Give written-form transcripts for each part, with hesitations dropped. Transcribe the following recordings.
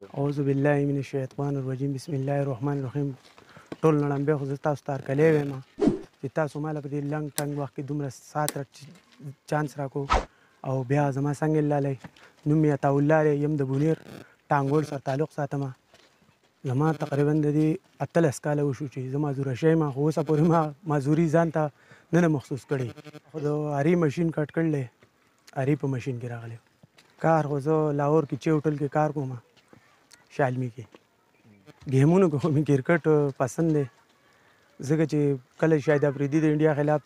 اعوذ بالله من الشیطان الرجیم بسم الله الرحمن الرحیم. ټول نړمبې خو زه تاسو ته هرکلی وایم چې تاسو ماله په دې لنډ ټنګ وخت کې دومره ساعت چانس راکو او بیا زما څنګه لالی نوم مې عطاالله دی، یم د بونیر ټانګوړ سره تعلق ساتم. زما تقریبا د دې 18 کاله وشو چې زه معذوره شوی یم، خو اوسه پورې ما معذوري ځان ته نه محسوس کړې. خو د اري مشین کټ کړلی، اري په مشین کې راغلی کار. خو زه لاهور کې چې هوټل کې کار کوم، شالمي کې ګیمونو کې خو مې کرکټ پسند دی، ځکه چې کله شاهد افریدي د انډیا خلاف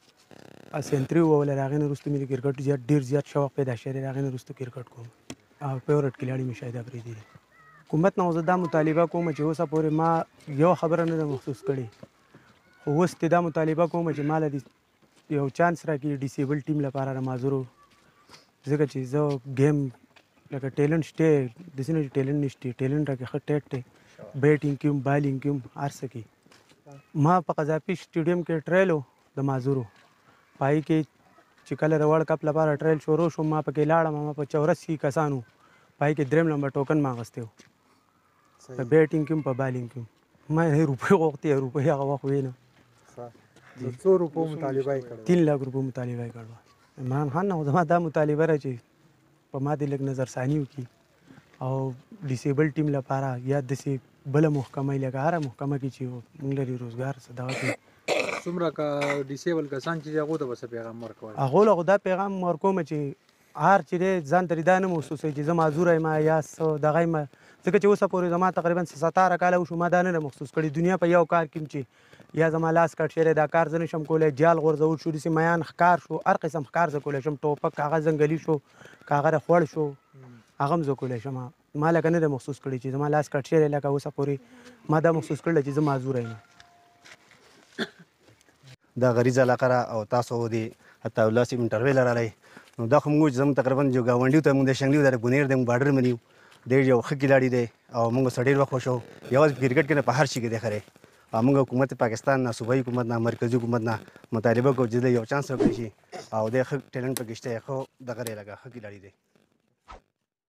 سنچري ووهله، د هغې نه وروسته مې د کرکټ ډېر زیات شوق پیدا شوی دی. د هغې نه وروسته کرکټ کوم او فیورټ کلاړي مې شاهد افریدي دی. حکومت نه زه دا مطالبه کوم چې اوسه پورې ما یو خبره نه ده محسوس کړې، خو اوس دې دا مطالبه کوم چې ما له یو چانس راکړي ډیسیبل ټیم لپاره د معذورو، ځکه چې زه گیم لکه ټیلنټ شته داسې نه چې ټیلنټ نشته، ټیلنټ راکې ښه ټیټ دی، بیټینګ کوم بالینګ کوم هر څه کوي. ما په قذافي سټیډیم کې ټرایل و د معذورو، په هغې کې چې کله د ورلډ کپ لپاره ټرایل شروع شو، ما پکې لاړم، ما په 84 کسانو په هغې کې 3 نمبر ټوکن ما اخیستی و، په بیټینګ کې هم په بالینګ کې هم. ما روپۍ غوښتې، روپۍ هغه وخت وې نه. څو روپو مطالبه یې کړې؟ 3 لک روپۍ مطالبه یې کړې. عمران خان نه زما دا مطالبه ده چې په ما دې لږ نظرثاني وکړي او ډیسیبل ټیم لپاره یا داسې بله محکمه لکه هره محکمه کې چې موږ لري روزګار څه دغه کوي، څومره ډیسیبل کسان چې هغو ته به څه پیغام ورکوئ؟ هغو له خو دا پیغام ورکوم چې هر چې دی ځان ته دا نه محسوسوي چې زه معذوره یم یا څه دغه یم، ځکه چې اوسه پورې زما تقریبا 17 کاله وشو، ما دا نه محسوس کړي. دنیا په یو کار کې چې یا زما لاس کټ شوی دا کار زه نشم کولی، جال غورځول شو، داسې میان ښکار شو، هر قسم ښکار زه کولی شم، ټوپک هغه ځنګلي شو که هغه د خوړ شو هغه هم زه کولی شم. ما لکه نه ده محسوس کړي چې زما لاس کټ شوی لکه اوسه پورې ما دا محسوس کړی چې زه معذوره یم. دا غریزه علاقه را او تاسو د عطاالله صاحب انټرویو لرلی، نو دا خو موږ زموږ تقریبا یو ګاونډي ته موږ د شنګلیو د بونیر دی، موږ باډر مني یو، دی یو ښه کلاړي دی او موږ سره ډېر وخت خوښ وو. یوازې په کرکټ کې نه په هر شي کې دی خرې. او موږ حکومت پاکستان نه، صوبایي حکومت نه، مرکزي حکومت نه مطالبه کوو چې یو چانس ورکړی شي او دی ښه ټیلنټ پکې شته، ښه دغه دی لکه ښه کلاړي دی.